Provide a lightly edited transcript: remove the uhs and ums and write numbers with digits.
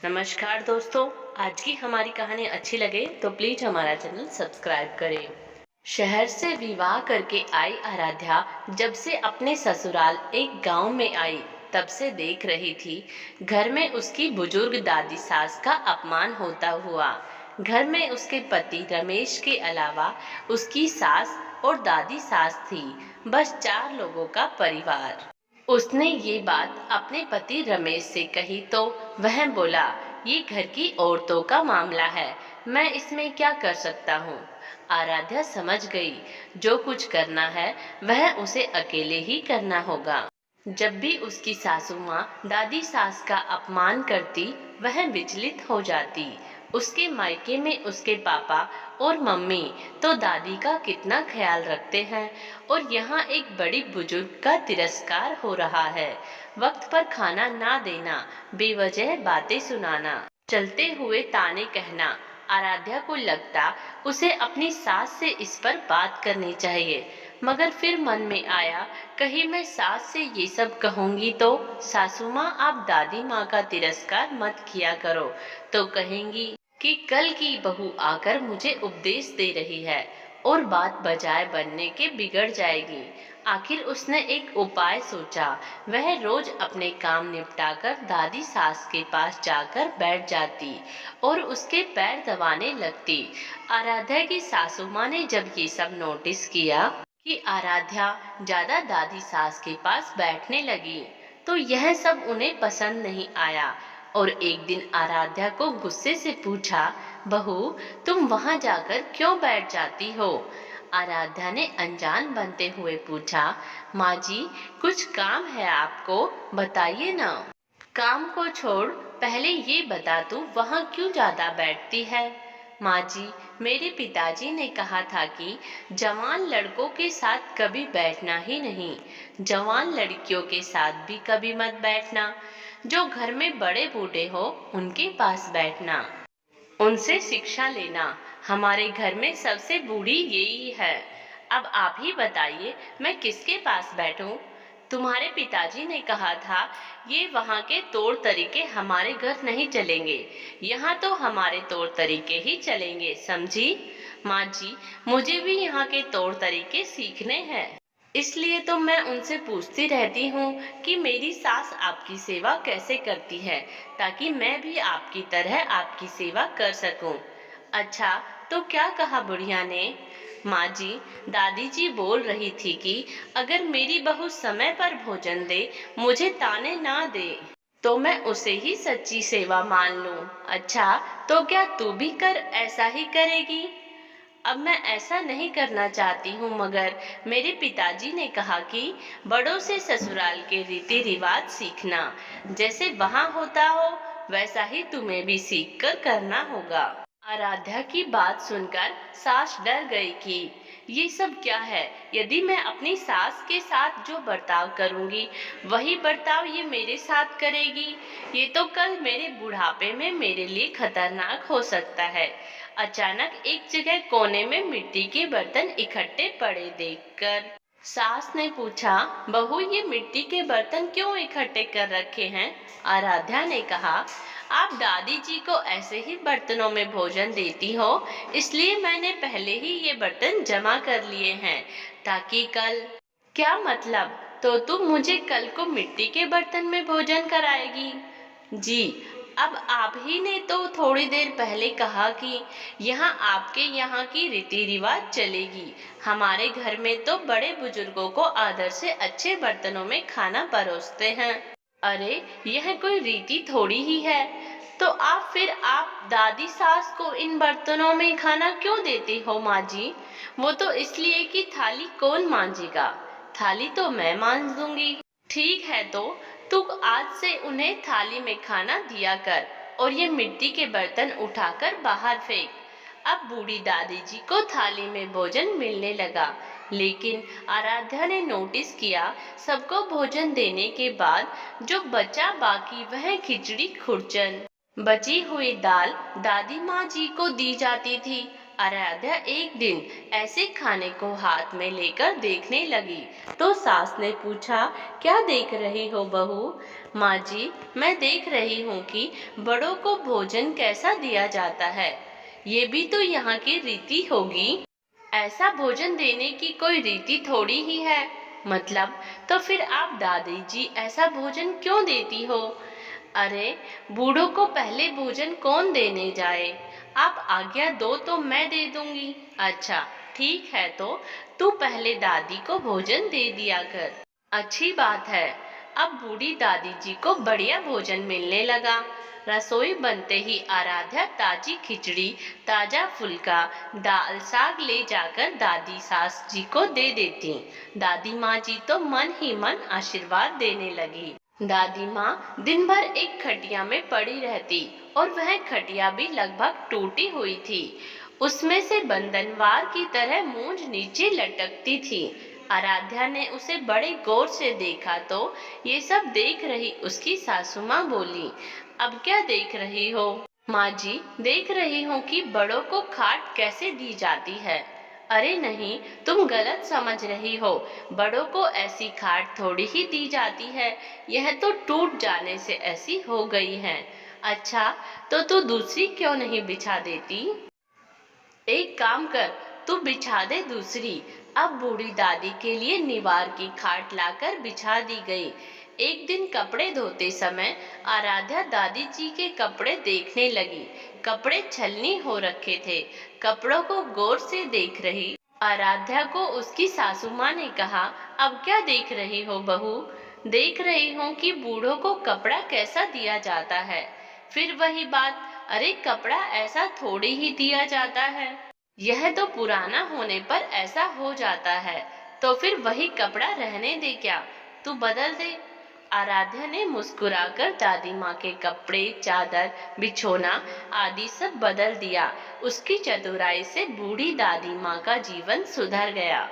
नमस्कार दोस्तों। आज की हमारी कहानी अच्छी लगे तो प्लीज हमारा चैनल सब्सक्राइब करें। शहर से विवाह करके आई आराध्या जब से अपने ससुराल एक गांव में आई तब से देख रही थी घर में उसकी बुजुर्ग दादी सास का अपमान होता हुआ। घर में उसके पति रमेश के अलावा उसकी सास और दादी सास थी। बस 4 लोगों का परिवार। उसने ये बात अपने पति रमेश से कही तो वह बोला, ये घर की औरतों का मामला है, मैं इसमें क्या कर सकता हूँ। आराध्या समझ गई, जो कुछ करना है वह उसे अकेले ही करना होगा। जब भी उसकी सासू माँ दादी सास का अपमान करती वह विचलित हो जाती। उसके मायके में उसके पापा और मम्मी तो दादी का कितना ख्याल रखते हैं और यहाँ एक बड़ी बुजुर्ग का तिरस्कार हो रहा है। वक्त पर खाना ना देना, बेवजह बातें सुनाना, चलते हुए ताने कहना। आराध्या को लगता उसे अपनी सास से इस पर बात करनी चाहिए, मगर फिर मन में आया, कहीं मैं सास से ये सब कहूंगी तो सासू माँ आप दादी माँ का तिरस्कार मत किया करो, तो कहेंगी कि कल की बहू आकर मुझे उपदेश दे रही है और बात बजाय बनने के बिगड़ जाएगी। आखिर उसने एक उपाय सोचा। वह रोज अपने काम निपटाकर दादी सास के पास जाकर बैठ जाती और उसके पैर दबाने लगती। आराध्या की सासू माँ ने जब ये सब नोटिस किया कि आराध्या ज्यादा दादी सास के पास बैठने लगी तो यह सब उन्हें पसंद नहीं आया और एक दिन आराध्या को गुस्से से पूछा, बहू तुम वहां जाकर क्यों बैठ जाती हो। आराध्या ने अनजान बनते हुए पूछा, माँ जी कुछ काम है आपको, बताइए ना। काम को छोड़ पहले ये बता तू वहां क्यों ज्यादा बैठती है। माँ जी मेरे पिताजी ने कहा था कि जवान लड़कों के साथ कभी बैठना ही नहीं, जवान लड़कियों के साथ भी कभी मत बैठना। जो घर में बड़े बूढ़े हो उनके पास बैठना, उनसे शिक्षा लेना। हमारे घर में सबसे बूढ़ी यही है। अब आप ही बताइए मैं किसके पास बैठूं। तुम्हारे पिताजी ने कहा था ये वहाँ के तौर तरीके हमारे घर नहीं चलेंगे, यहाँ तो हमारे तौर तरीके ही चलेंगे, समझी। माँ जी मुझे भी यहाँ के तौर तरीके सीखने हैं, इसलिए तो मैं उनसे पूछती रहती हूँ कि मेरी सास आपकी सेवा कैसे करती है, ताकि मैं भी आपकी तरह आपकी सेवा कर सकूं। अच्छा तो क्या कहा बुढ़िया ने। माँ जी दादी जी बोल रही थी कि अगर मेरी बहू समय पर भोजन दे, मुझे ताने ना दे, तो मैं उसे ही सच्ची सेवा मान लूं। अच्छा तो क्या तू भी कर ऐसा ही करेगी। अब मैं ऐसा नहीं करना चाहती हूँ, मगर मेरे पिताजी ने कहा कि बड़ों से ससुराल के रीति रिवाज सीखना, जैसे वहाँ होता हो वैसा ही तुम्हें भी सीख कर करना होगा। आराध्या की बात सुनकर सास डर गई कि ये सब क्या है। यदि मैं अपनी सास के साथ जो बर्ताव करूंगी वही बर्ताव ये मेरे साथ करेगी, ये तो कल मेरे बुढ़ापे में मेरे लिए खतरनाक हो सकता है। अचानक एक जगह कोने में मिट्टी के बर्तन इकट्ठे पड़े देखकर सास ने पूछा, बहू ये मिट्टी के बर्तन क्यों इकट्ठे कर रखे हैं। आराध्या ने कहा, आप दादी जी को ऐसे ही बर्तनों में भोजन देती हो, इसलिए मैंने पहले ही ये बर्तन जमा कर लिए हैं ताकि कल। क्या मतलब, तो तुम मुझे कल को मिट्टी के बर्तन में भोजन कराएगी। जी अब आप ही ने तो थोड़ी देर पहले कहा कि यहाँ आपके यहाँ की रीति रिवाज चलेगी। हमारे घर में तो बड़े बुजुर्गों को आदर से अच्छे बर्तनों में खाना परोसते हैं। अरे यह कोई रीति थोड़ी ही है, तो आप दादी सास को इन बर्तनों में खाना क्यों देती हो। माँ जी वो तो इसलिए कि थाली कौन मांजेगा, थाली तो मैं मांज दूंगी। ठीक है तो तू आज से उन्हें थाली में खाना दिया कर और ये मिट्टी के बर्तन उठाकर बाहर फेंक। अब बूढ़ी दादी जी को थाली में भोजन मिलने लगा, लेकिन आराध्या ने नोटिस किया सबको भोजन देने के बाद जो बचा बाकी वह खिचड़ी खुरचन बची हुई दाल दादी माँ जी को दी जाती थी। आराध्या एक दिन ऐसे खाने को हाथ में लेकर देखने लगी तो सास ने पूछा, क्या देख रही हो बहू? माँ जी, मैं देख रही हूँ कि बड़ों को भोजन कैसा दिया जाता है। ये भी तो यहाँ की रीति होगी। ऐसा भोजन देने की कोई रीति थोड़ी ही है। मतलब, तो फिर आप दादी जी ऐसा भोजन क्यों देती हो? अरे, बूढ़ों को पहले भोजन कौन देने जाए? आप आज्ञा दो तो मैं दे दूंगी। अच्छा, ठीक है, तो तू पहले दादी को भोजन दे दिया कर। अच्छी बात है। अब बूढ़ी दादी जी को बढ़िया भोजन मिलने लगा। रसोई बनते ही आराध्या ताजी खिचड़ी, ताजा फुल्का, दाल साग ले जाकर दादी सास जी को दे देती। दादी माँ जी तो मन ही मन आशीर्वाद देने लगी। दादी माँ दिन भर एक खटिया में पड़ी रहती और वह खटिया भी लगभग टूटी हुई थी। उसमें से बंधनवार की तरह मूंछ नीचे लटकती थी। आराध्या ने उसे बड़े गौर से देखा तो ये सब देख रही उसकी सासू माँ बोली, अब क्या देख रही हो? माँ जी, देख रही हूँ कि बड़ों को खाट कैसे दी जाती है। अरे नहीं, तुम गलत समझ रही हो। बड़ों को ऐसी खाट थोड़ी ही दी जाती है। यह तो टूट जाने से ऐसी हो गई है। अच्छा, तो तू दूसरी क्यों नहीं बिछा देती? एक काम कर, तू बिछा दे दूसरी। अब बूढ़ी दादी के लिए निवार की खाट लाकर बिछा दी गई। एक दिन कपड़े धोते समय आराध्या दादी जी के कपड़े देखने लगी। कपड़े छलनी हो रखे थे। कपड़ों को गौर से देख रही आराध्या को उसकी सासू माँ ने कहा, अब क्या देख रही हो बहू? देख रही हूँ कि बूढ़ों को कपड़ा कैसा दिया जाता है। फिर वही बात, अरे कपड़ा ऐसा थोड़ी ही दिया जाता है। यह तो पुराना होने पर ऐसा हो जाता है। तो फिर वही कपड़ा रहने दे क्या? तू बदल दे। आराध्या ने मुस्कुराकर दादी माँ के कपड़े, चादर, बिछोना आदि सब बदल दिया। उसकी चतुराई से बूढ़ी दादी माँ का जीवन सुधर गया।